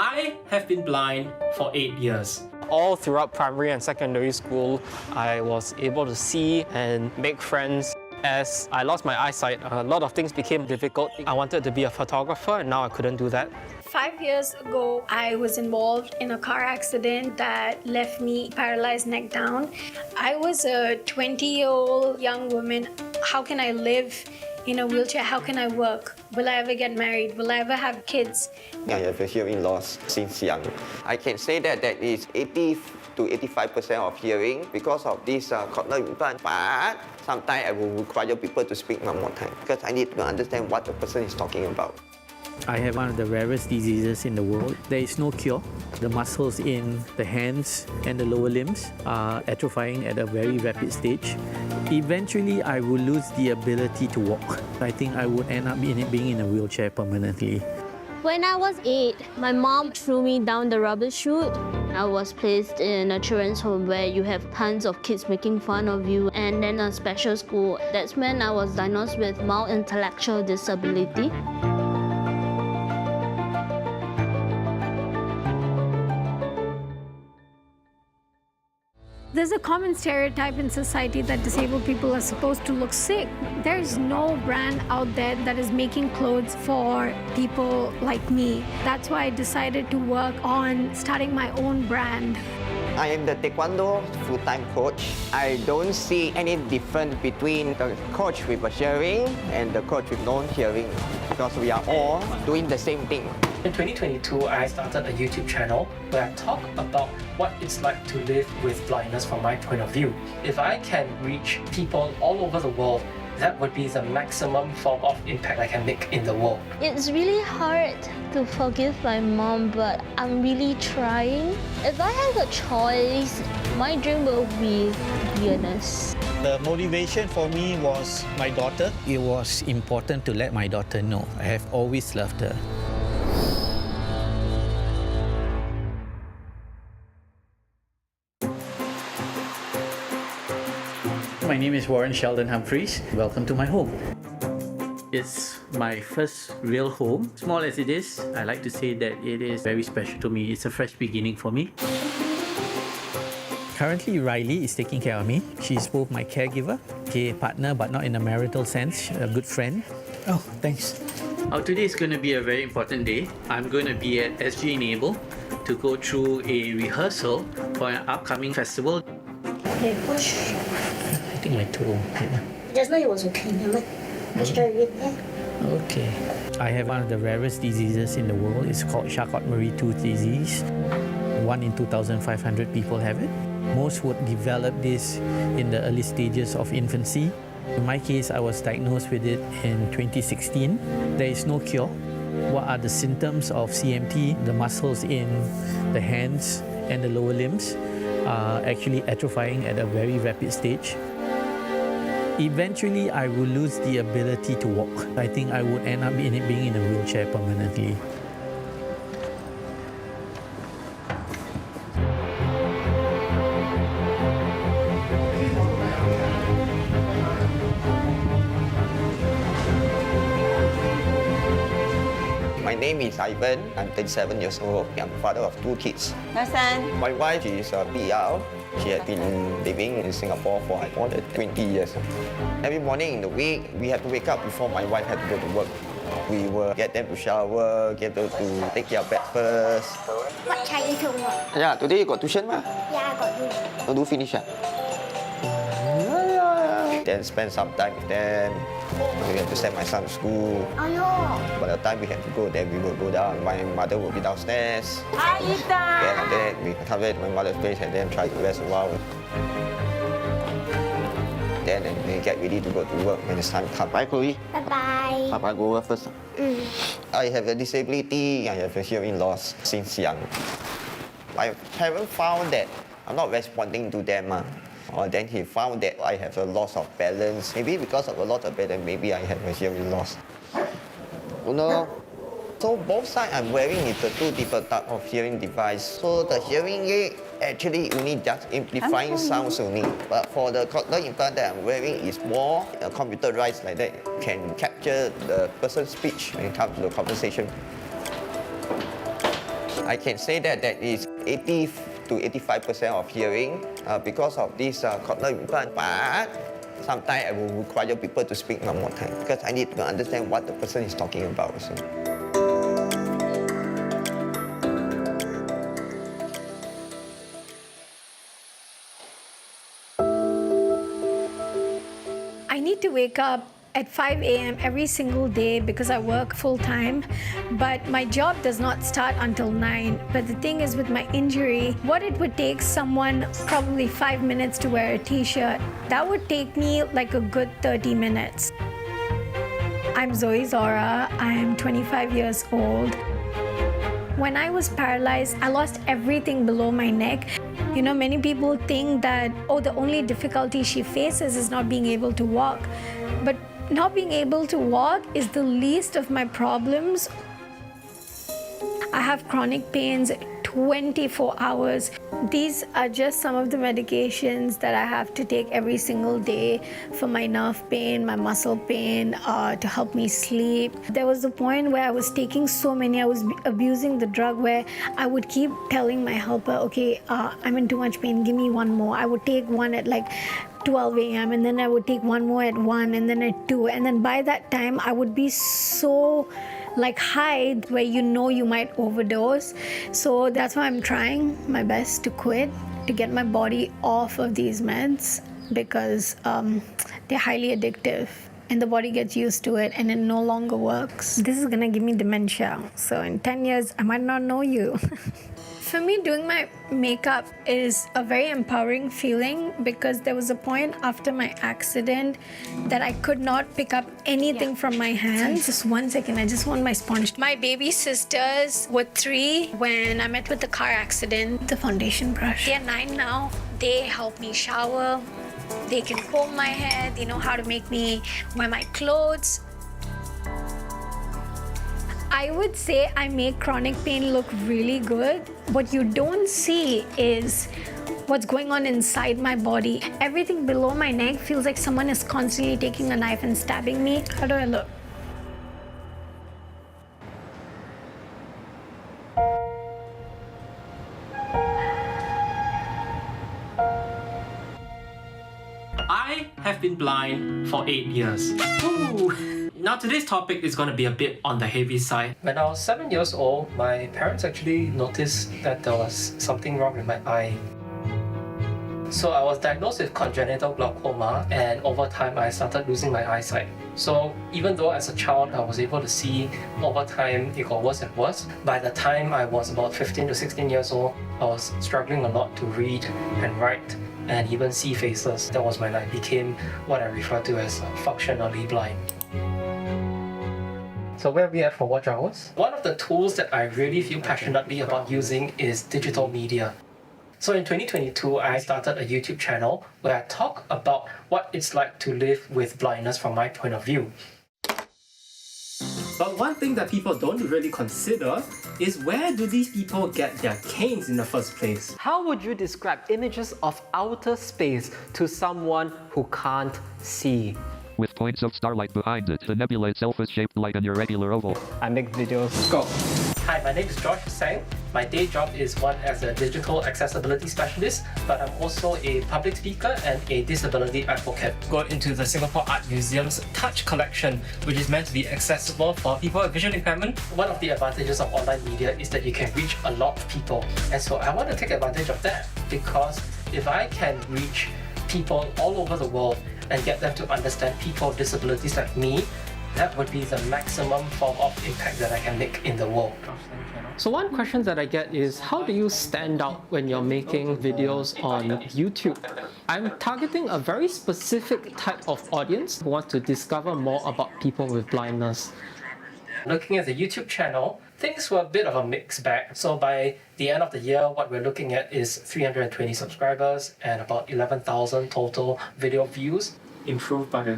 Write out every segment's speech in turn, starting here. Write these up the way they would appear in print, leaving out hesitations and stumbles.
I have been blind for 8 years. All throughout primary and secondary school, I was able to see and make friends. As I lost my eyesight, a lot of things became difficult. I wanted to be a photographer, and now I couldn't do that. 5 years ago, I was involved in a car accident that left me paralyzed neck down. I was a 20-year-old young woman. How can I live in a wheelchair? How can I work? Will I ever get married? Will I ever have kids? I have a hearing loss since young. I can say that that is 80 to 85% of hearing because of this cochlear implant. But sometimes I will require people to speak one more time because I need to understand what the person is talking about. I have one of the rarest diseases in the world. There is no cure. The muscles in the hands and the lower limbs are atrophying at a very rapid stage. Eventually, I will lose the ability to walk. I think I would end up being in a wheelchair permanently. When I was 8, my mom threw me down the rubbish chute. I was placed in a children's home where you have tons of kids making fun of you, and then a special school. That's when I was diagnosed with mild intellectual disability. There's a common stereotype in society that disabled people are supposed to look sick. There's no brand out there that is making clothes for people like me. That's why I decided to work on starting my own brand. I am the Taekwondo full-time coach. I don't see any difference between the coach with a hearing and the coach with non-hearing because we are all doing the same thing. In 2022, I started a YouTube channel where I talk about what it's like to live with blindness from my point of view. If I can reach people all over the world, that would be the maximum form of impact I can make in the world. It's really hard to forgive my mom, but I'm really trying. If I have a choice, my dream will be be a nurse. The motivation for me was my daughter. It was important to let my daughter know I have always loved her. My name is Warren Sheldon Humphreys. Welcome to my home. It's my first real home. Small as it is, I like to say that it is very special to me. It's a fresh beginning for me. Currently, Riley is taking care of me. She's both my caregiver, partner, but not in a marital sense, a good friend. Oh, thanks. Today is going to be a very important day. I'm going to be at SG Enable to go through a rehearsal for an upcoming festival. Okay, push. I think my toe. Yeah. Just now it was okay, remember? Let's try again, yeah? Okay. I have one of the rarest diseases in the world. It's called Charcot-Marie Tooth disease. 1 in 2,500 people have it. Most would develop this in the early stages of infancy. In my case, I was diagnosed with it in 2016. There is no cure. What are the symptoms of CMT? The muscles in the hands and the lower limbs are actually atrophying at a very rapid stage. Eventually, I will lose the ability to walk. I think I would end up being in a wheelchair permanently. My name is Ivan. I'm 37 years old. I'm father of 2 kids. Nelson. My wife is a PR. She has been living in Singapore for more than 20 years. Every morning in the week, we have to wake up before my wife had to go to work. We will get them to shower, get them to take their breakfast. What Chinese homework? Yeah, today you got tuition, ma? Yeah, I got you. Do finish, Then spend some time with them. We have to send my son to school. Oh no. By the time we have to go, then we will go down. My mother will be downstairs. Hi, Ethan. Then after that, we come back to my mother's place and then try to rest a while. Then we get ready to go to work when it's time to come. Bye, Chloe. Bye-bye. Papa go over first. I have a disability. I have a hearing loss since young. My parents found that I'm not responding to them. Then he found that I have a loss of balance. Maybe because of a loss of balance, maybe I have a hearing loss. Oh no. So both sides I'm wearing is the 2 different type of hearing device. So the hearing aid actually only just amplifying sounds only. But for the cochlear implant that I'm wearing is more computerized like that. Can capture the person's speech when it comes to the conversation. I can say that that is 80 to 85% of hearing because of this cochlear implant, but sometimes I will require people to speak one more time because I need to understand what the person is talking about also. I need to wake up at 5 a.m. every single day because I work full time, but my job does not start until 9. But the thing is, with my injury, what it would take someone probably 5 minutes to wear a t-shirt, that would take me like a good 30 minutes. I'm Zoe Zora. I'm 25 years old. When I was paralyzed, I lost everything below my neck. You know, many people think that, oh, the only difficulty she faces is not being able to walk. But not being able to walk is the least of my problems. I have chronic pains 24 hours. These are just some of the medications that I have to take every single day for my nerve pain, my muscle pain, to help me sleep. There was a point where I was taking so many, I was abusing the drug where I would keep telling my helper, okay, I'm in too much pain, give me one more. I would take one at like 12 a.m. and then I would take one more at 1 and then at 2. And then by that time, I would be so like high where you know you might overdose. So that's why I'm trying my best to quit, to get my body off of these meds because they're highly addictive and the body gets used to it and it no longer works. This is gonna give me dementia. So in 10 years, I might not know you. For me, doing my makeup is a very empowering feeling because there was a point after my accident that I could not pick up anything from my hands. Just 1 second, I just want my sponge. My baby sisters were 3 when I met with the car accident. The foundation brush. They're 9 now. They help me shower. They can comb my hair. They know how to make me wear my clothes. I would say I make chronic pain look really good. What you don't see is what's going on inside my body. Everything below my neck feels like someone is constantly taking a knife and stabbing me. How do I look? I have been blind for 8 years. Ooh. Now today's topic is going to be a bit on the heavy side. When I was 7 years old, my parents actually noticed that there was something wrong with my eye. So I was diagnosed with congenital glaucoma, and over time I started losing my eyesight. So even though as a child I was able to see, over time it got worse and worse. By the time I was about 15 to 16 years old, I was struggling a lot to read and write and even see faces. That was when I became what I refer to as functionally blind. So where are we at for watch hours? One of the tools that I really feel passionately about using is digital media. So in 2022, I started a YouTube channel where I talk about what it's like to live with blindness from my point of view. But one thing that people don't really consider is where do these people get their canes in the first place? How would you describe images of outer space to someone who can't see? With points of starlight behind it, the nebula itself is shaped like an irregular oval. I make videos. Go! Hi, my name is Josh Sang. My day job is one as a digital accessibility specialist, but I'm also a public speaker and a disability advocate. Go into the Singapore Art Museum's Touch collection, which is meant to be accessible for people with visual impairment. One of the advantages of online media is that you can reach a lot of people. And so I want to take advantage of that because if I can reach people all over the world and get them to understand people with disabilities like me, that would be the maximum form of impact that I can make in the world. So one question that I get is, how do you stand out when you're making videos on YouTube? I'm targeting a very specific type of audience who wants to discover more about people with blindness. Looking at the YouTube channel, things were a bit of a mixed bag. So by the end of the year, what we're looking at is 320 subscribers and about 11,000 total video views, improved by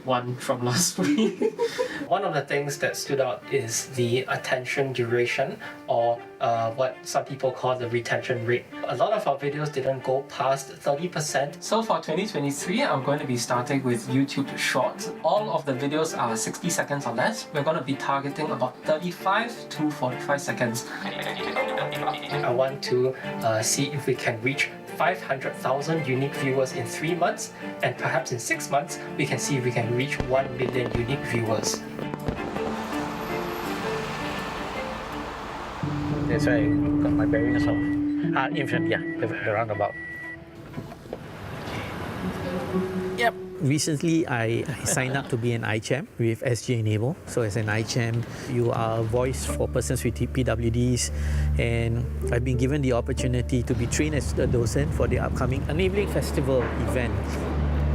1 from last week. One of the things that stood out is the attention duration, or what some people call the retention rate. A lot of our videos didn't go past 30%. So for 2023, I'm going to be starting with YouTube Shorts. All of the videos are 60 seconds or less. We're going to be targeting about 35 to 45 seconds. I want to see if we can reach 500,000 unique viewers in 3 months, and perhaps in 6 months, we can see if we can reach 1 million unique viewers. That's why I got my bearings of in front, yeah, the roundabout. Yep. Recently, I signed up to be an iChamp with SG Enable. So as an iChamp, you are a voice for persons with PWDs, and I've been given the opportunity to be trained as a docent for the upcoming Enabling Festival event.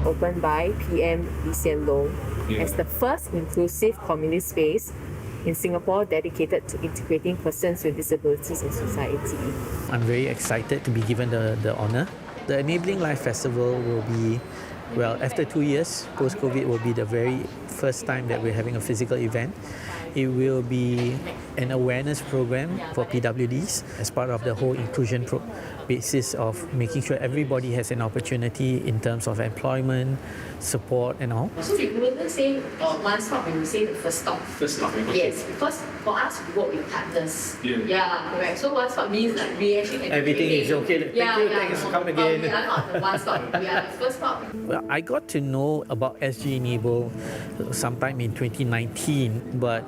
Opened by PM Lee Hsien Loong as the first inclusive community space in Singapore dedicated to integrating persons with disabilities in society. I'm very excited to be given the honor. The Enabling Life Festival will be, well, after 2 years, post-COVID, will be the very first time that we're having a physical event. It will be an awareness program for PWDs as part of the whole inclusion basis of making sure everybody has an opportunity in terms of employment, support and all. So we wouldn't say one stop when we say the first stop. First stop. Yes, because for us we work with partners. Yeah, correct. So one stop means like we actually Everything is okay. Thank you, thanks, come again. We are not the one stop. We are the first stop. Well, I got to know about SG Enable sometime in 2019, but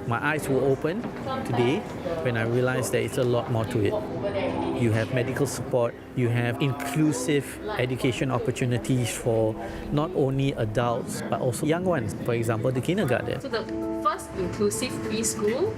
my eyes were open today when I realized that it's a lot more to it. You have medical support, you have inclusive education opportunities for not only adults but also young ones, for example, the kindergarten. So the first inclusive preschool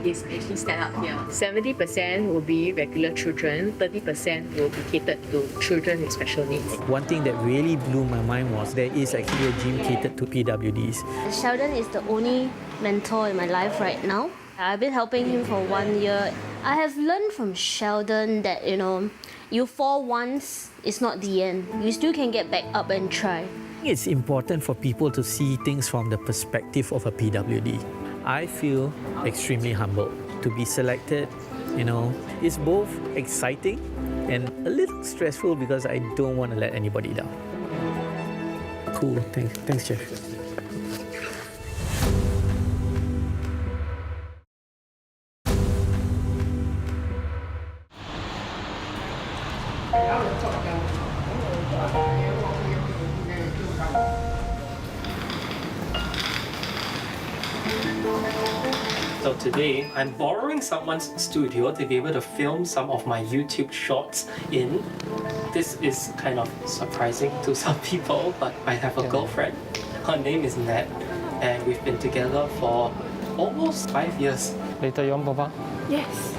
is actually set up here. 70% will be regular children, 30% will be catered to children with special needs. One thing that really blew my mind was there is actually a gym catered to PWDs. Sheldon is the only mentor in my life right now. I've been helping him for 1 year. I have learned from Sheldon that, you fall once, it's not the end. You still can get back up and try. It's important for people to see things from the perspective of a PWD. I feel extremely humbled to be selected. It's both exciting and a little stressful because I don't want to let anybody down. Cool, thanks, Jeff. So today, I'm borrowing someone's studio to be able to film some of my YouTube shorts in. This is kind of surprising to some people, but I have a girlfriend. Her name is Nat, and we've been together for almost 5 years. Later, you want Papa? Yes.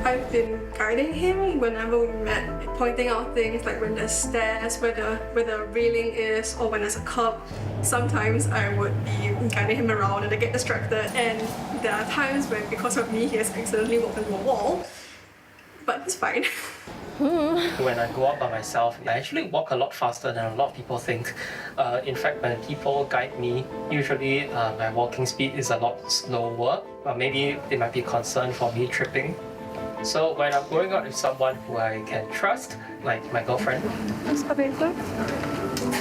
I've been guiding him whenever we met, pointing out things like when there's stairs, where the railing is, or when there's a curb. Sometimes I would be guiding him around and I get distracted, and there are times when, because of me, he has accidentally walked into a wall. But it's fine. When I go out by myself, I actually walk a lot faster than a lot of people think. In fact, when people guide me, usually my walking speed is a lot slower. Maybe they might be concerned for me tripping. So when I'm going out with someone who I can trust, like my girlfriend,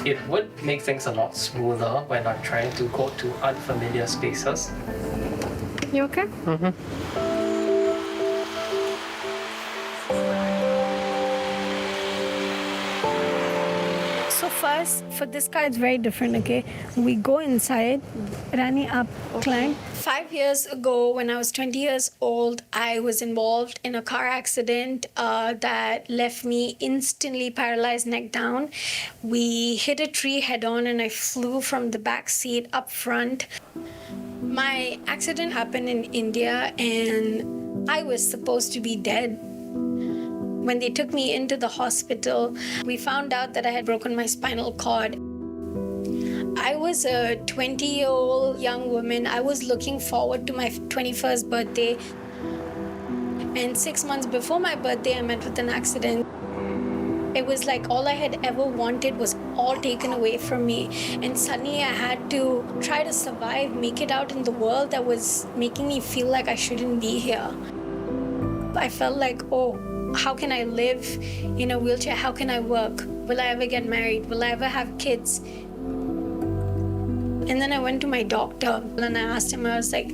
it would make things a lot smoother when I'm trying to go to unfamiliar spaces. You okay? So first, for this car, it's very different, okay? We go inside, Rani up, climb. 5 years ago, when I was 20 years old, I was involved in a car accident that left me instantly paralyzed neck down. We hit a tree head on and I flew from the back seat up front. My accident happened in India and I was supposed to be dead. When they took me into the hospital, we found out that I had broken my spinal cord. I was a 20-year-old young woman. I was looking forward to my 21st birthday. And 6 months before my birthday, I met with an accident. It was like all I had ever wanted was all taken away from me. And suddenly I had to try to survive, make it out in the world that was making me feel like I shouldn't be here. I felt like, how can I live in a wheelchair? How can I work? Will I ever get married? Will I ever have kids? And then I went to my doctor and I asked him, I was like,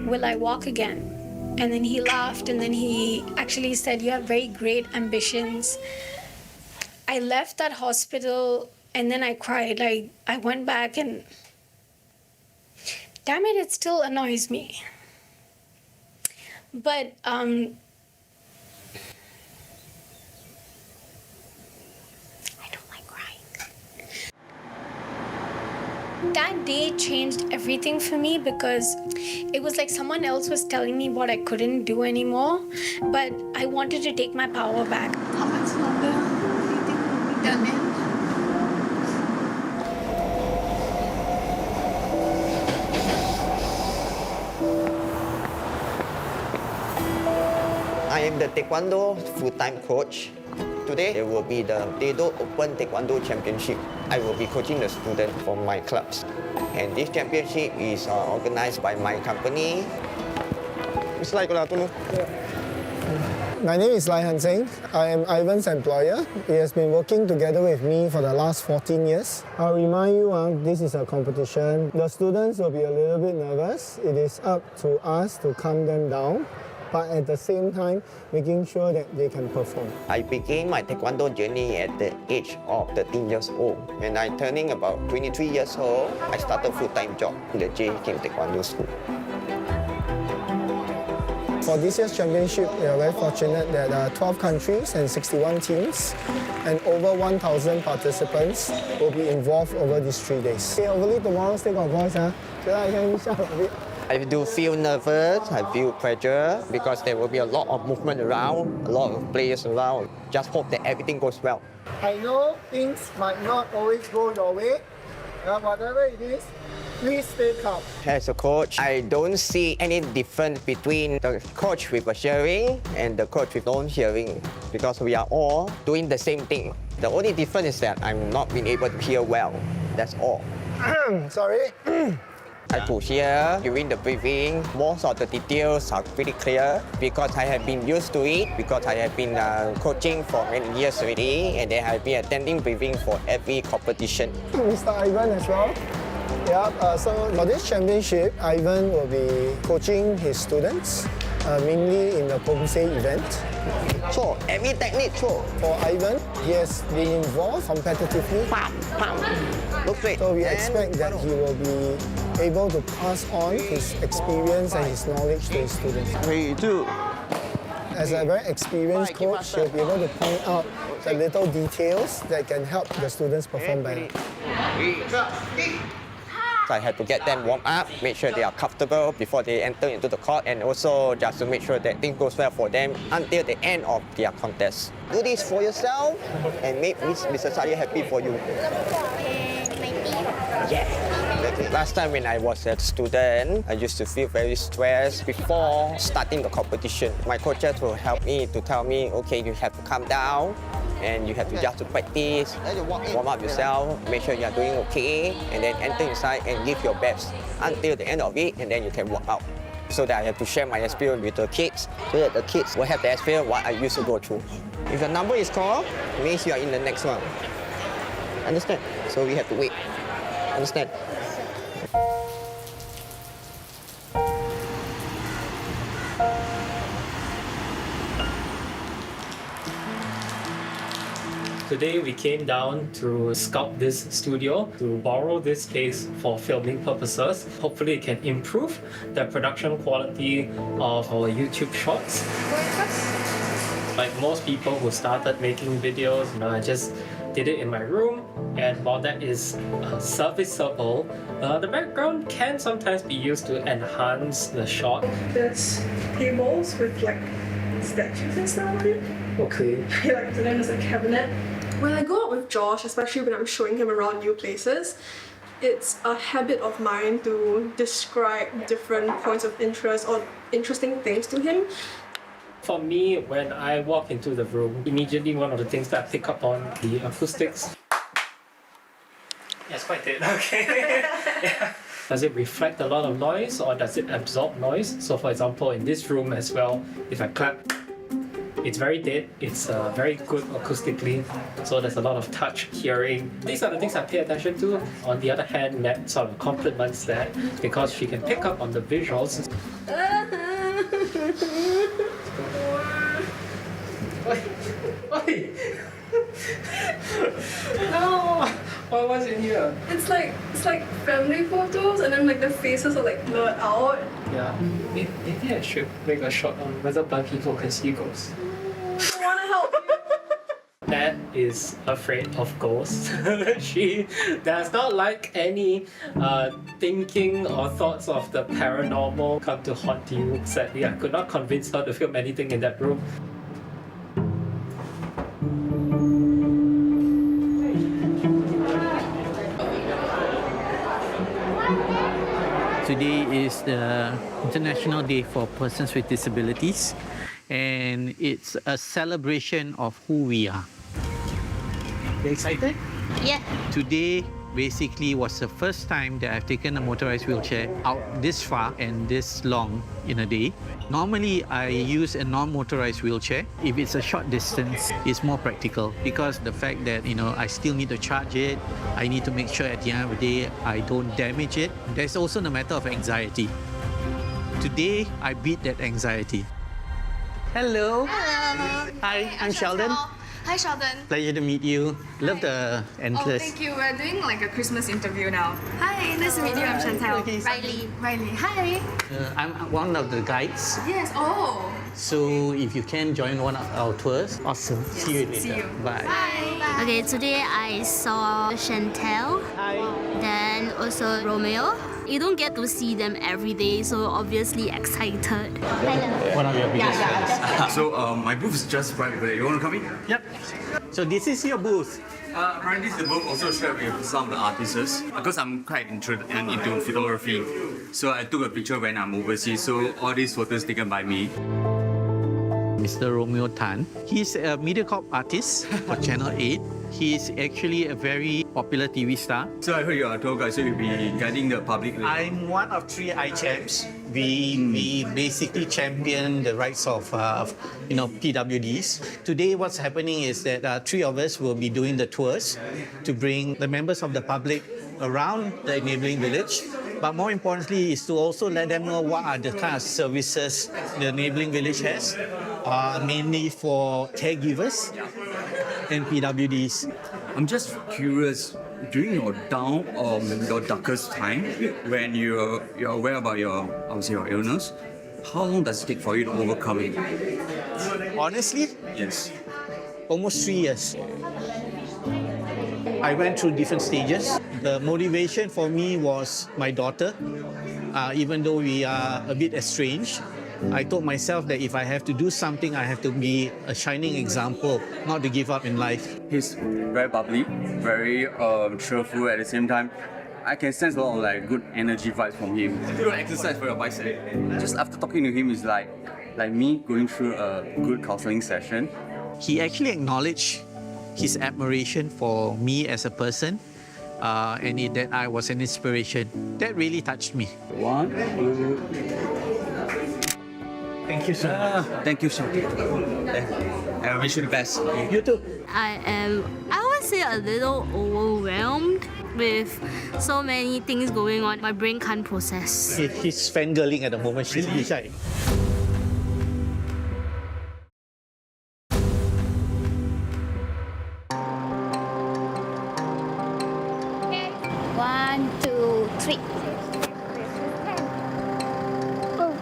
will I walk again? And then he laughed, and then he actually said, "You have very great ambitions." I left that hospital and then I cried. I went back and damn it, it still annoys me. But I don't like crying. That day changed everything for me because it was like someone else was telling me what I couldn't do anymore, but I wanted to take my power back. How much longer do you think we'll be done in? I am the Taekwondo full-time coach. Today, there will be the Dedo Open Taekwondo Championship. I will be coaching the students from my clubs. And this championship is organized by my company. My name is Lai Han Singh. I am Ivan's employer. He has been working together with me for the last 14 years. I'll remind you, this is a competition. The students will be a little bit nervous. It is up to us to calm them down, but at the same time, making sure that they can perform. I began my Taekwondo journey at the age of 13 years old. When I turning about 23 years old, I started full-time job in the J. Kim Taekwondo School. For this year's championship, we are very fortunate that 12 countries and 61 teams and over 1,000 participants will be involved over these 3 days. Okay, hopefully tomorrow still got voice, huh? So I can shout a bit. I do feel nervous, I feel pressure because there will be a lot of movement around, a lot of players around. Just hope that everything goes well. I know things might not always go your way, whatever it is, please stay calm. As a coach, I don't see any difference between the coach with a hearing and the coach with non-hearing because we are all doing the same thing. The only difference is that I'm not being able to hear well. That's all. Sorry. I could hear during the briefing. Most of the details are pretty clear because I have been used to it, because I have been coaching for many years already, and then I've been attending briefing for every competition. Mr. Ivan as well. Yeah, so for this championship, Ivan will be coaching his students, mainly in the Pomse event. So, every technique, so. For Ivan, he has been involved competitively. Look straight. So we expect that he will be able to pass on his experience and his knowledge to his students. 3, 2. As a very experienced coach, he'll be able to point out the little details that can help the students perform better. I have to get them warm up, make sure they are comfortable before they enter into the court, and also just to make sure that things goes well for them until the end of their contest. Do this for yourself and make Mr. Sadia happy for you. Yeah. Last time when I was a student, I used to feel very stressed before starting the competition. My coaches will help me to tell me, okay, you have to calm down and you have to just to practice, warm up yourself, make sure you are doing okay, and then enter inside and give your best until the end of it, and then you can walk out. So that I have to share my experience with the kids, so that the kids will have the experience what I used to go through. If the number is called, it means you are in the next one. Understand? So we have to wait. Understand? Today we came down to scout this studio, to borrow this space for filming purposes. Hopefully it can improve the production quality of our YouTube shorts. Like most people who started making videos, I just did it in my room, and while that is serviceable, the background can sometimes be used to enhance the shot. There's tables with like statues and stuff on it. Okay. Like to them as a cabinet. When I go out with Josh, especially when I'm showing him around new places, it's a habit of mine to describe different points of interest or interesting things to him. For me, when I walk into the room, immediately one of the things that I pick up on the acoustics. Yes, quite dead. Okay. Yeah. Does it reflect a lot of noise or does it absorb noise? So for example, in this room as well, if I clap, it's very dead, it's very good acoustically, so there's a lot of touch hearing. These are the things I pay attention to. On the other hand, Matt sort of complements that because she can pick up on the visuals. Why? No! What's in here? It's like family photos, and then like the faces are like blurred out. Yeah, maybe I should make a shot on whether blind people can see ghosts. I want to help you. Dad is afraid of ghosts. She does not like any thinking or thoughts of the paranormal come to haunt you. Sadly, I could not convince her to film anything in that room. Today is the International Day for Persons with Disabilities, and it's a celebration of who we are. You excited? Yeah. Today basically was the first time that I've taken a motorized wheelchair out this far and this long in a day. Normally, I use a non-motorized wheelchair. If it's a short distance, it's more practical because the fact that, I still need to charge it. I need to make sure at the end of the day, I don't damage it. There's also the matter of anxiety. Today, I beat that anxiety. Hello. Hello. Hi, I'm Sheldon. Hi, Sheldon. Pleasure to meet you. Love the antlers. Oh, thank you. We're doing like a Christmas interview now. Hi, nice to meet you. I'm Chantal. Okay, Riley. Hi. I'm one of the guides. Yes. Oh. So if you can join one of our tours, awesome. Yes, See you later. see you. Bye. Bye. Okay, today I saw Chantel, Hi. then also Romeo. You don't get to see them every day, so obviously excited. One of your biggest fans. So my booth is just right over there. You want to come in? Yep. So this is your booth. Apparently, the booth also shared with some of the artists because I'm quite into photography. So I took a picture when I'm overseas. So all these photos taken by me. Mr. Romeo Tan. He's a MediaCorp artist for Channel 8. He's actually a very popular TV star. So I heard you're a tour guide, so you'll be guiding the public. I'm one of 3 iChamps. We basically champion the rights of PWDs. Today what's happening is that 3 of us will be doing the tours to bring the members of the public around the enabling village. But more importantly is to also let them know what are the kind of services the enabling village has, mainly for caregivers and PWDs. I'm just curious, during your down or your darkest time, when you're aware about your illness, how long does it take for you to overcome it? Honestly, Yes. almost 3 years. I went through different stages. The motivation for me was my daughter. Even though we are a bit estranged, I told myself that if I have to do something, I have to be a shining example, not to give up in life. He's very bubbly, very cheerful at the same time. I can sense a lot of like good energy vibes from him. You don't exercise for your bicep. Just after talking to him, it's like me going through a good counseling session. He actually acknowledged his admiration for me as a person, and that I was an inspiration. That really touched me. 1, 2. Thank you so much. Thank you so much. I wish you the best. You too. I would say, a little overwhelmed with so many things going on. My brain can't process. He's fangirling at the moment. She's really shy.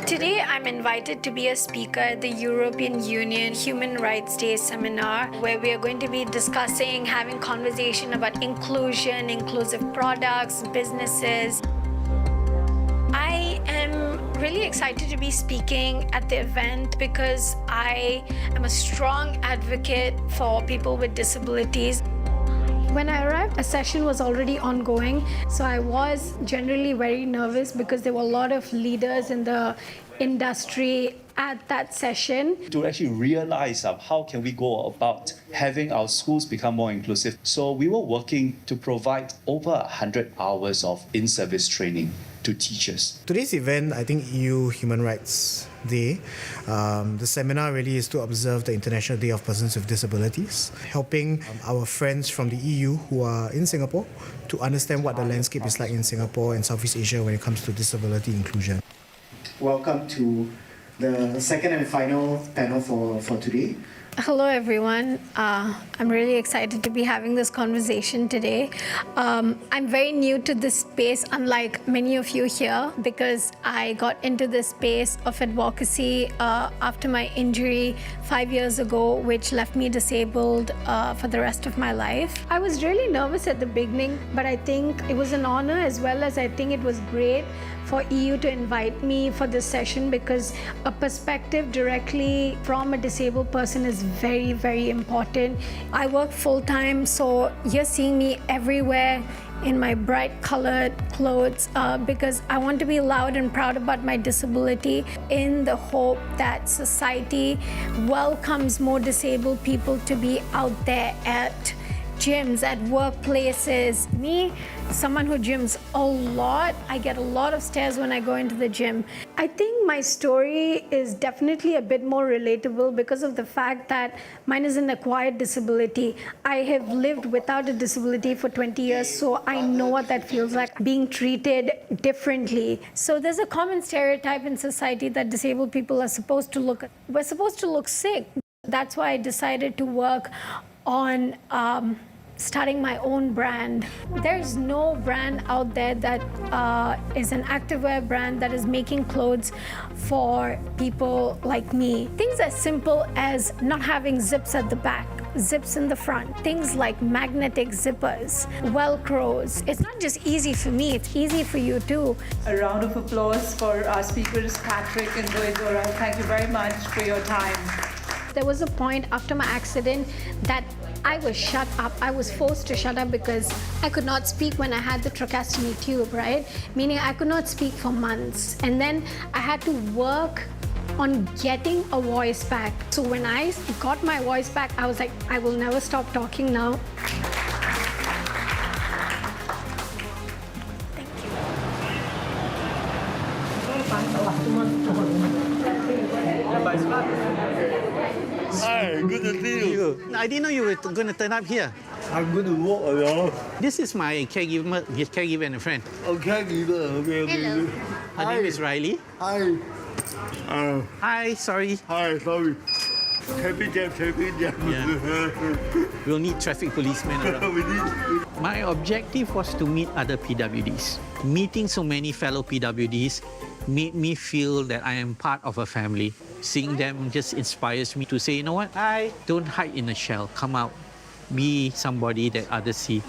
Today, I'm invited to be a speaker at the European Union Human Rights Day seminar, where we are going to be discussing, having conversation about inclusion, inclusive products, businesses. I am really excited to be speaking at the event because I am a strong advocate for people with disabilities. When I arrived, a session was already ongoing, so I was generally very nervous because there were a lot of leaders in the industry at that session. To actually realize how can we go about having our schools become more inclusive. So we were working to provide over 100 hours of in-service training to teachers. Today's event, I think EU Human Rights Day, the seminar really is to observe the International Day of Persons with Disabilities, helping our friends from the EU who are in Singapore to understand what the landscape is like in Singapore and Southeast Asia when it comes to disability inclusion. Welcome to the second and final panel for today. Hello, everyone. I'm really excited to be having this conversation today. I'm very new to this space, unlike many of you here, because I got into this space of advocacy after my injury 5 years ago, which left me disabled for the rest of my life. I was really nervous at the beginning, but I think it was an honor, as well as I think it was great for EU to invite me for this session, because a perspective directly from a disabled person is very, very important. I work full-time, so you're seeing me everywhere in my bright colored clothes because I want to be loud and proud about my disability, in the hope that society welcomes more disabled people to be out there at gyms, at workplaces. Me, someone who gyms a lot, I get a lot of stares when I go into the gym. I think my story is definitely a bit more relatable because of the fact that mine is an acquired disability. I have lived without a disability for 20 years, so I know what that feels like, being treated differently. So there's a common stereotype in society that disabled people are supposed to look sick. That's why I decided to work on starting my own brand. There's no brand out there that is an activewear brand that is making clothes for people like me. Things as simple as not having zips at the back, zips in the front, things like magnetic zippers, Velcros. It's not just easy for me, it's easy for you too. A round of applause for our speakers, Patrick and Zoidora. Thank you very much for your time. There was a point after my accident that I was shut up. I was forced to shut up because I could not speak when I had the tracheostomy tube, right? Meaning I could not speak for months. And then I had to work on getting a voice back. So when I got my voice back, I was like, I will never stop talking now. Hi, good to see you. I didn't know you were going to turn up here. I'm going to walk around. This is my caregiver and a friend. Oh, caregiver. Okay. Hello. Her name is Riley. Hi. Hi, sorry. Hi, sorry. Happy jam. Yeah. We'll need traffic policemen around. My objective was to meet other PWDs. Meeting so many fellow PWDs made me feel that I am part of a family. Seeing them just inspires me to say, you know what? Don't hide in a shell. Come out. Be somebody that others see.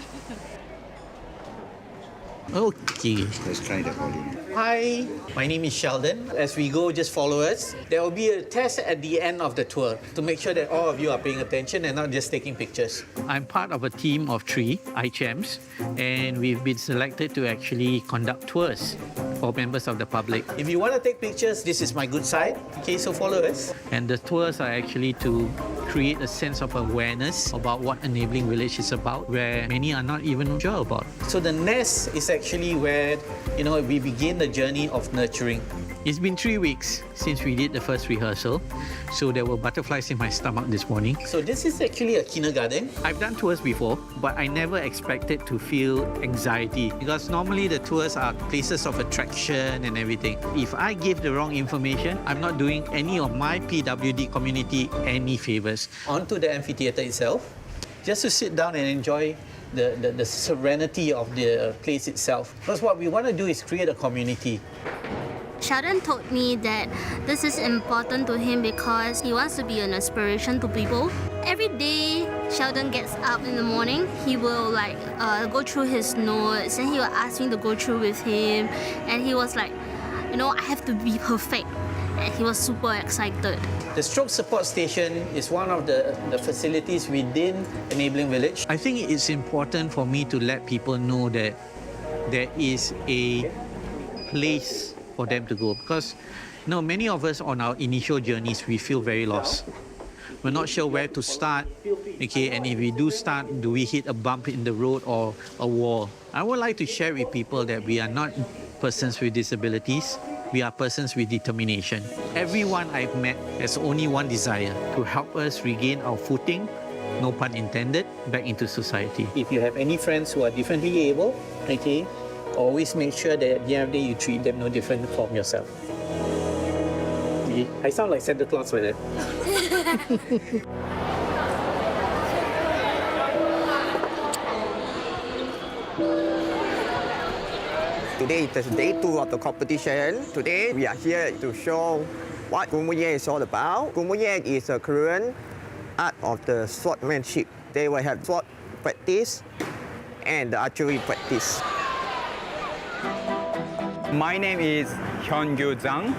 Okay. Let's try that volume. Hi, my name is Sheldon. As we go, just follow us. There will be a test at the end of the tour to make sure that all of you are paying attention and not just taking pictures. I'm part of a team of 3 iChamps, and we've been selected to actually conduct tours for members of the public. If you want to take pictures, this is my good side. Okay, so follow us. And the tours are actually to create a sense of awareness about what Enabling Village is about, where many are not even sure about. So the nest is actually where, we begin the journey of nurturing. It's been 3 weeks since we did the first rehearsal, so there were butterflies in my stomach this morning. So this is actually a kindergarten. I've done tours before, but I never expected to feel anxiety, because normally the tours are places of attraction and everything. If I give the wrong information, I'm not doing any of my PWD community any favors. Onto the amphitheater itself, just to sit down and enjoy the serenity of the place itself. Because what we want to do is create a community. Sheldon told me that this is important to him because he wants to be an inspiration to people. Every day, Sheldon gets up in the morning, he will go through his notes and he will ask me to go through with him. And he was like, I have to be perfect. And he was super excited. The Stroke Support Station is one of the facilities within Enabling Village. I think it's important for me to let people know that there is a place for them to go, because many of us on our initial journeys, we feel very lost. We're not sure where to start, okay, and if we do start, do we hit a bump in the road or a wall? I would like to share with people that we are not persons with disabilities, we are persons with determination. Everyone I've met has only one desire, to help us regain our footing, no pun intended, back into society. If you have any friends who are differently able, okay, always make sure that at the end of the day you treat them no different from yourself. see. I sound like Santa Claus with it. Today is day 2 of the competition. Today we are here to show what Gumuye is all about. Gumuye is a Korean art of the swordsmanship. They will have sword practice and the archery practice. My name is Hyun-gyu Jang,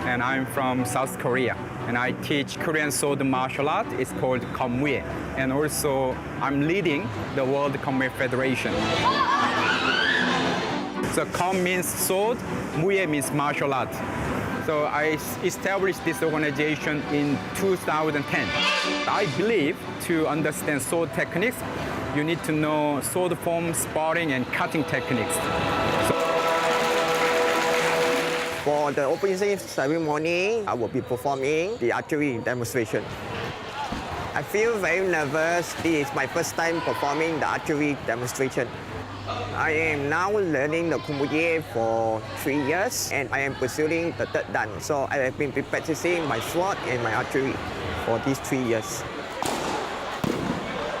and I'm from South Korea. And I teach Korean sword martial art. It's called Kommuye. And also, I'm leading the World Kommuye Federation. So Kom means sword, Muye means martial art. So I established this organization in 2010. I believe to understand sword techniques, you need to know sword form, sparring, and cutting techniques. For the opening ceremony, I will be performing the archery demonstration. I feel very nervous. This is my first time performing the archery demonstration. I am now learning the Gumuye for 3 years, and I am pursuing the 3rd dan. So I have been practicing my sword and my archery for these 3 years.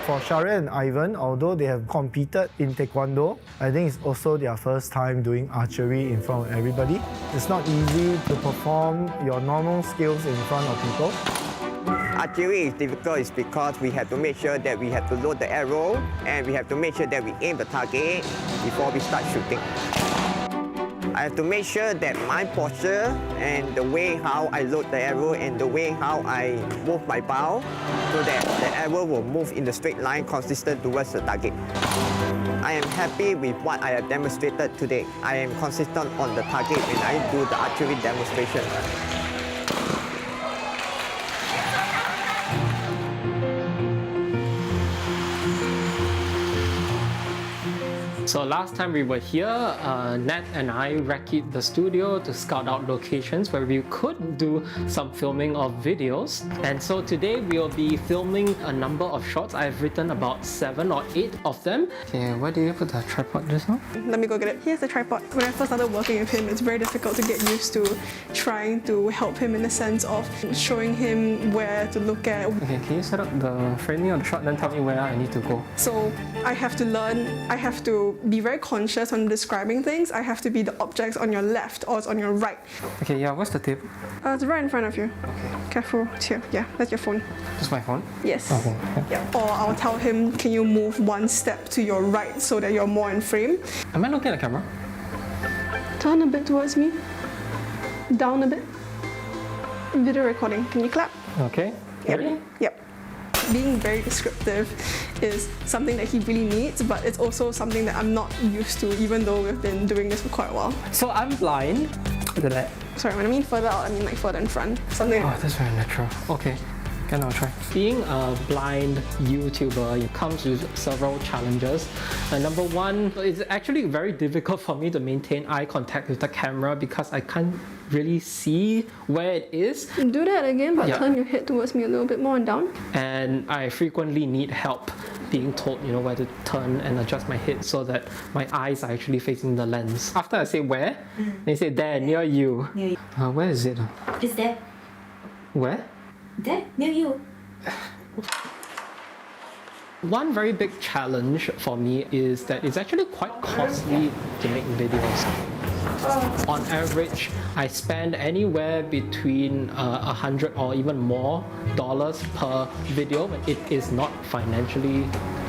For Sharia and Ivan, although they have competed in Taekwondo, I think it's also their first time doing archery in front of everybody. It's not easy to perform your normal skills in front of people. Archery is difficult is because we have to make sure that we have to load the arrow, and we have to make sure that we aim the target before we start shooting. I have to make sure that my posture and the way how I load the arrow and the way how I move my bow so that the arrow will move in the straight line consistent towards the target. I am happy with what I have demonstrated today. I am consistent on the target when I do the archery demonstration. So last time we were here, Nat and I recce'd the studio to scout out locations where we could do some filming of videos. And so today we'll be filming a number of shots. I've written about 7 or 8 of them. Okay, where did you put the tripod just now? Let me go get it. Here's the tripod. When I first started working with him, it's very difficult to get used to trying to help him in the sense of showing him where to look at. Okay, can you set up the framing of the shot, then tell me where I need to go? So I have to learn, I have to be very conscious when describing things. I have to be the objects on your left or it's on your right. Okay, yeah, what's the table? It's right in front of you. Okay. Careful, it's here. Yeah, that's your phone. That's my phone? Yes. Okay. Yeah. Or I'll tell him, can you move one step to your right so that you're more in frame? Am I looking at the camera? Turn a bit towards me. Down a bit. Video recording. Can you clap? Okay. Ready? Yep. Being very descriptive is something that he really needs, but it's also something that I'm not used to, even though we've been doing this for quite a while. So I'm blind. Look at that. Sorry, when I mean further out, I mean like further in front. Something. Oh, that's very natural. Okay. Can I try? Being a blind YouTuber, it comes with several challenges. Number one, it's actually very difficult for me to maintain eye contact with the camera because I can't really see where it is. Do that again, but turn your head towards me a little bit more and down. And I frequently need help being told, where to turn and adjust my head so that my eyes are actually facing the lens. After I say where, they say there, near you. Near you. Where is it? It's there. Where? There, near you. One very big challenge for me is that it's actually quite costly to make videos. On average, I spend anywhere between $100 or even more per video. It is not financially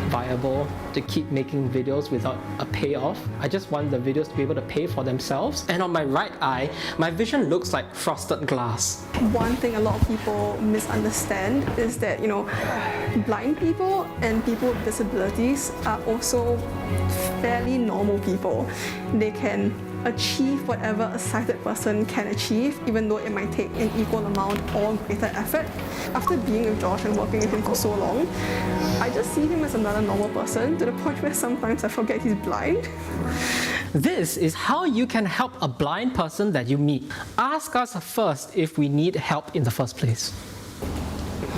viable to keep making videos without a payoff. I just want the videos to be able to pay for themselves. And on my right eye, my vision looks like frosted glass. One thing a lot of people misunderstand is that, blind people and people with disabilities are also fairly normal people. They can achieve whatever a sighted person can achieve, even though it might take an equal amount or greater effort. After being with Josh and working with him for so long, I just see him as another normal person to the point where sometimes I forget he's blind. This is how you can help a blind person that you meet. Ask us first if we need help in the first place.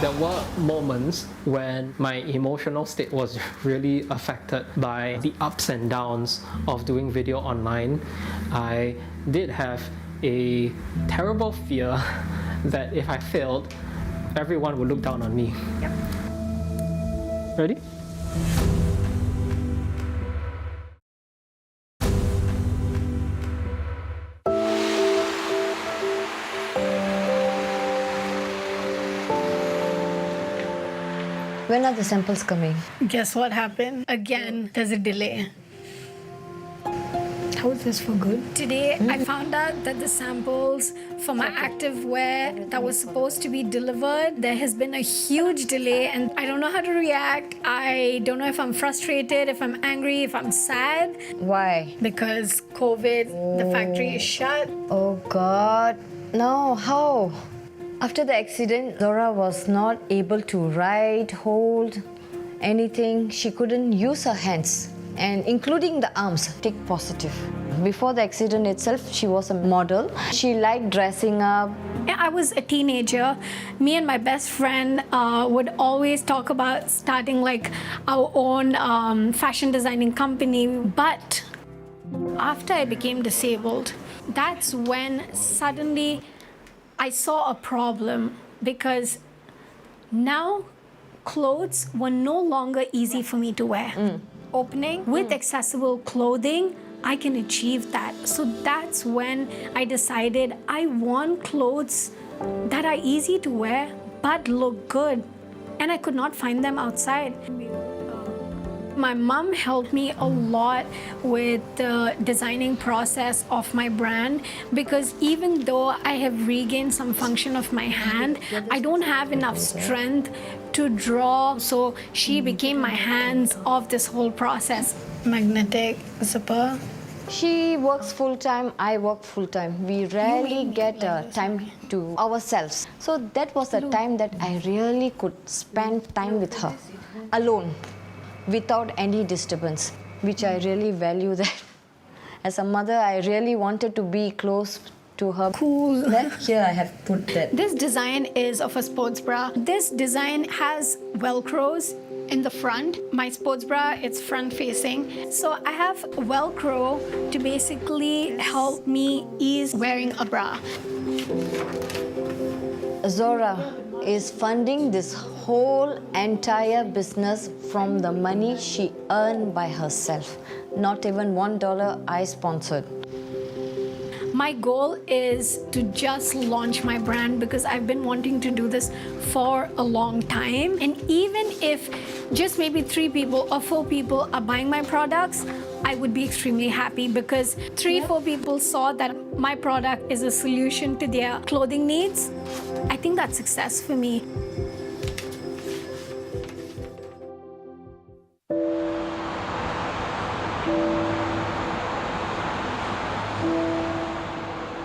There were moments when my emotional state was really affected by the ups and downs of doing video online. I did have a terrible fear that if I failed, everyone would look down on me. Yep. Ready? When are the samples coming? Guess what happened? Again, there's a delay. How is this for good? Today, I found out that the samples for my active wear that was supposed to be delivered, there has been a huge delay and I don't know how to react. I don't know if I'm frustrated, if I'm angry, if I'm sad. Why? Because COVID, the factory is shut. Oh God. No, how? After the accident, Zora was not able to write, hold anything. She couldn't use her hands, and including the arms, take positive. Before the accident itself, she was a model. She liked dressing up. I was a teenager. Me and my best friend would always talk about starting like our own fashion designing company. But after I became disabled, that's when suddenly I saw a problem, because now clothes were no longer easy for me to wear. Opening with accessible clothing, I can achieve that. So that's when I decided I want clothes that are easy to wear but look good, and I could not find them outside. My mom helped me a lot with the designing process of my brand, because even though I have regained some function of my hand, I don't have enough strength to draw. So she became my hands of this whole process. Magnetic zipper. She works full-time, I work full-time. We rarely get time to ourselves. So that was the time that I really could spend time with her, alone, without any disturbance, which I really value that. As a mother, I really wanted to be close to her. Cool. Here I have put that. This design is of a sports bra. This design has Velcros in the front. My sports bra, it's front facing. So I have Velcro to basically help me ease wearing a bra. Zora is funding this whole entire business from the money she earned by herself. Not even $1 I sponsored. My goal is to just launch my brand, because I've been wanting to do this for a long time. And even if just maybe 3 people or 4 people are buying my products, I would be extremely happy, because 3-4 people saw that my product is a solution to their clothing needs. I think that's success for me.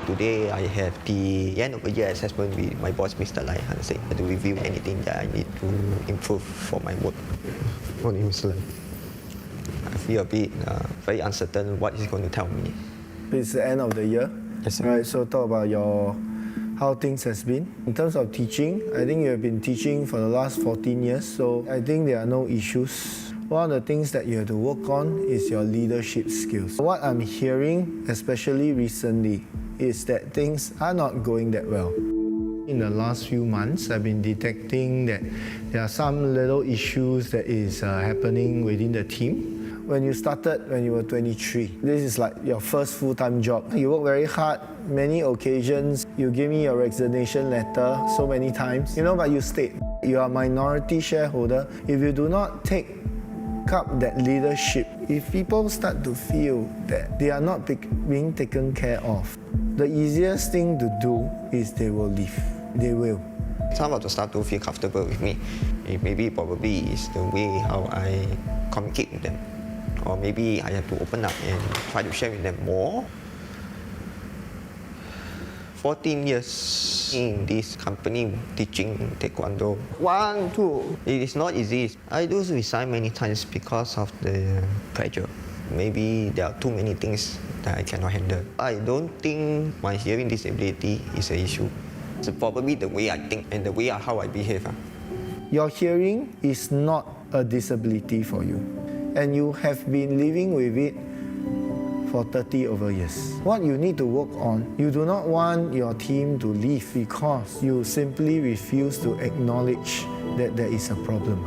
Today I have the end of the year assessment with my boss, Mr. Lai Han Sing, to review anything that I need to improve for my work. Morning, Mr. Lai. I feel a bit very uncertain what he's going to tell me. It's the end of the year. Yes, sir. Right, so talk about how things has been. In terms of teaching, I think you have been teaching for the last 14 years, so I think there are no issues. One of the things that you have to work on is your leadership skills. What I'm hearing, especially recently, is that things are not going that well. In the last few months, I've been detecting that there are some little issues that is happening within the team. When you started when you were 23, this is like your first full-time job. You work very hard, many occasions. You gave me your resignation letter so many times, but you stayed. You are a minority shareholder. If you do not take up that leadership, if people start to feel that they are not being taken care of, the easiest thing to do is they will leave. They will. Some of the staff don't feel comfortable with me. Maybe probably it's the way how I communicate with them. Or maybe I have to open up and try to share with them more. 14 years in this company teaching Taekwondo. 1, 2. It is not easy. I do resign many times because of the pressure. Maybe there are too many things that I cannot handle. I don't think my hearing disability is an issue. It's probably the way I think and the way how I behave. Your hearing is not a disability for you, and you have been living with it for 30 over years. What you need to work on, you do not want your team to leave because you simply refuse to acknowledge that there is a problem.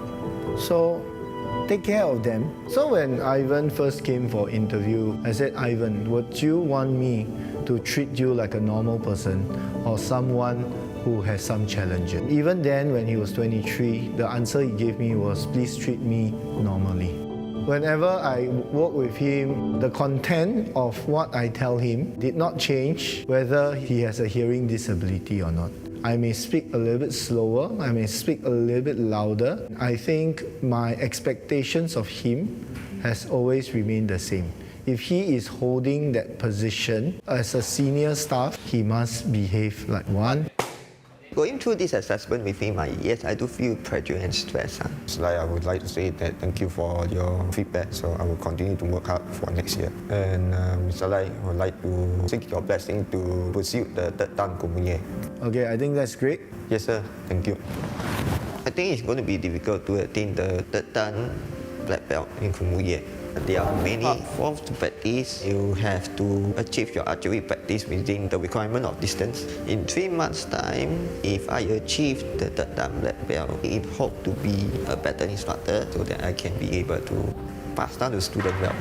So take care of them. So when Ivan first came for interview, I said, Ivan, would you want me to treat you like a normal person or someone who has some challenges? Even then, when he was 23, the answer he gave me was, please treat me normally. Whenever I work with him, the content of what I tell him did not change whether he has a hearing disability or not. I may speak a little bit slower, I may speak a little bit louder. I think my expectations of him has always remained the same. If he is holding that position as a senior staff, he must behave like one. Going through this assessment with him, yes, I do feel pressure and stress. I would like to say that thank you for your feedback, so I will continue to work hard for next year. And Mr. Lai, I would like to seek your blessing to pursue the third dan Kummuye. Okay, I think that's great. Yes, sir. Thank you. I think it's going to be difficult to attain the third dan black belt in Kummuye. There are many forms to practice. You have to achieve your archery practice within the requirement of distance. In 3 months' time, if I achieve the third dan black belt, I hope to be a better instructor so that I can be able to pass down the student well.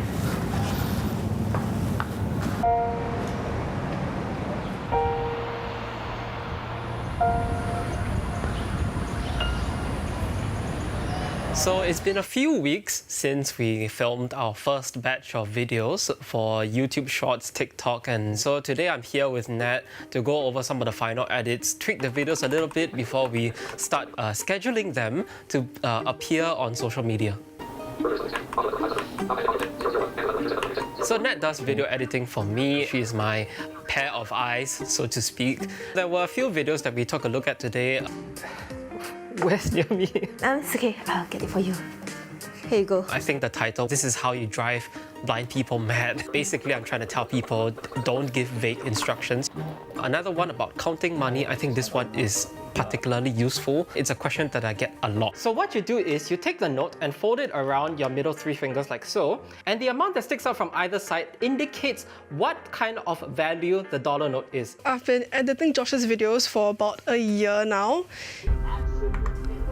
So it's been a few weeks since we filmed our first batch of videos for YouTube Shorts, TikTok, and so today I'm here with Nat to go over some of the final edits, tweak the videos a little bit before we start scheduling them to appear on social media. So Nat does video editing for me. She's my pair of eyes, so to speak. There were a few videos that we took a look at today. Where's Yummy? It's okay, I'll get it for you. Here you go. I think the title, this is how you drive blind people mad. Basically, I'm trying to tell people, don't give vague instructions. Another one about counting money, I think this one is particularly useful. It's a question that I get a lot. So what you do is you take the note and fold it around your middle 3 fingers like so, and the amount that sticks out from either side indicates what kind of value the dollar note is. I've been editing Josh's videos for about a year now.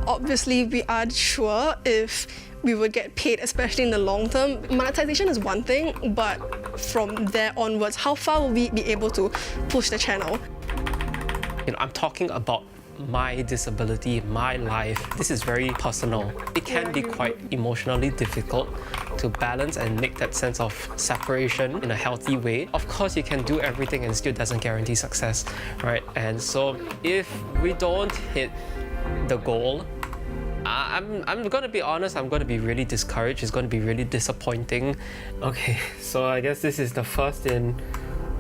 Obviously, we aren't sure if we would get paid, especially in the long term. Monetization is one thing, but from there onwards, how far will we be able to push the channel? I'm talking about my disability, my life. This is very personal. It can be quite emotionally difficult to balance and make that sense of separation in a healthy way. Of course, you can do everything and still doesn't guarantee success, right? And so if we don't hit the goal, I'm going to be honest, I'm going to be really discouraged. It's going to be really disappointing. Okay, so I guess this is the first in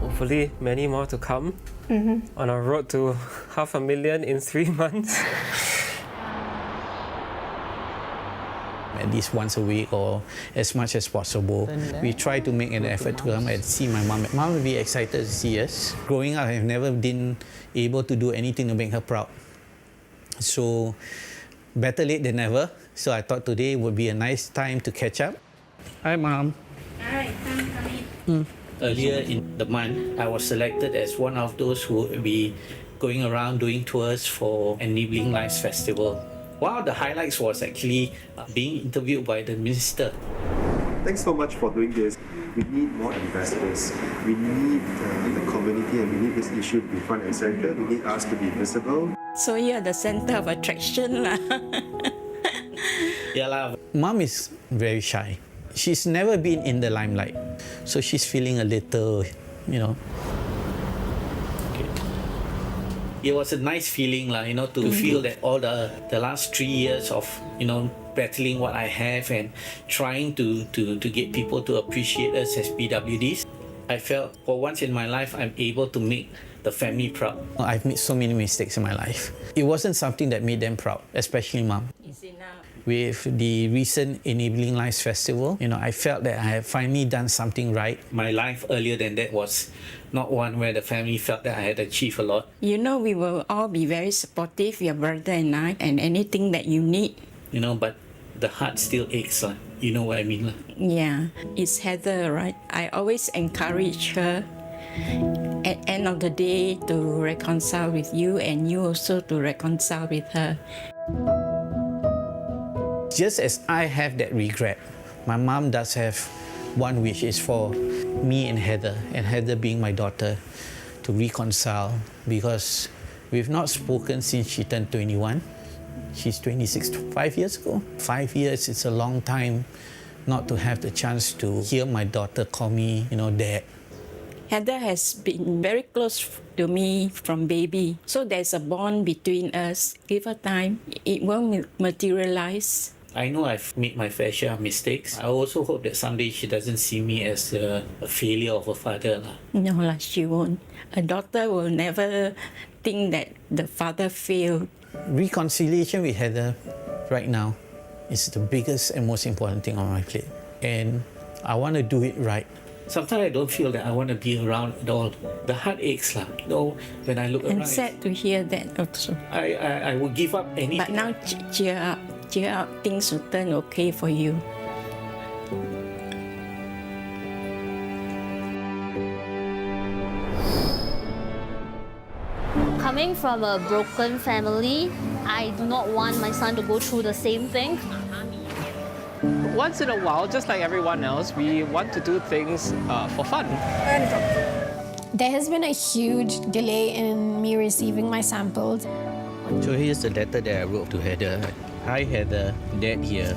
hopefully many more to come on our road to 500,000 in 3 months. At least once a week or as much as possible. We try to make an effort to come and see my mom. Mom will be excited to see us. Growing up, I've never been able to do anything to make her proud. So, better late than never. So I thought today would be a nice time to catch up. Hi, Mom. Hi, come in. Earlier in the month, I was selected as one of those who will be going around doing tours for Enabling Lives Festival. One of the highlights was actually being interviewed by the minister. Thanks so much for doing this. We need more ambassadors. We need the community, and we need this issue to be front and center. We need us to be visible. So you're the center of attraction lah. Yeah, Mom is very shy. She's never been in the limelight, so she's feeling a little, It was a nice feeling, to feel that all the last 3 years of, battling what I have and trying to get people to appreciate us as PWDs. I felt for once in my life, I'm able to make the family proud. I've made so many mistakes in my life. It wasn't something that made them proud, especially Mom. With the recent Enabling Lives Festival, I felt that I had finally done something right. My life earlier than that was not one where the family felt that I had achieved a lot. We will all be very supportive, your brother and I, and anything that you need. But the heart still aches. You know what I mean? Yeah, it's Heather, right? I always encourage her at end of the day to reconcile with you, and you also to reconcile with her. Just as I have that regret, my mom does have one wish, is for me and Heather being my daughter, to reconcile, because we've not spoken since she turned 21. She's 26, 5 years ago. 5 years, it's a long time not to have the chance to hear my daughter call me, Dad. Heather has been very close to me from baby, so there's a bond between us. Give her time, it won't materialize. I know I've made my fair share of mistakes. I also hope that someday she doesn't see me as a failure of a father. No, she won't. A daughter will never think that the father failed. Reconciliation with Heather right now is the biggest and most important thing on my plate. And I want to do it right. Sometimes I don't feel that I want to be around at all. The heart aches, when I look around. And sad to hear that also. I would give up anything. But now cheer up. Cheer up, things will turn okay for you. Coming from a broken family, I do not want my son to go through the same thing. Once in a while, just like everyone else, we want to do things for fun. There has been a huge delay in me receiving my samples. So here's the letter that I wrote to Heather. Hi Heather, Dad here.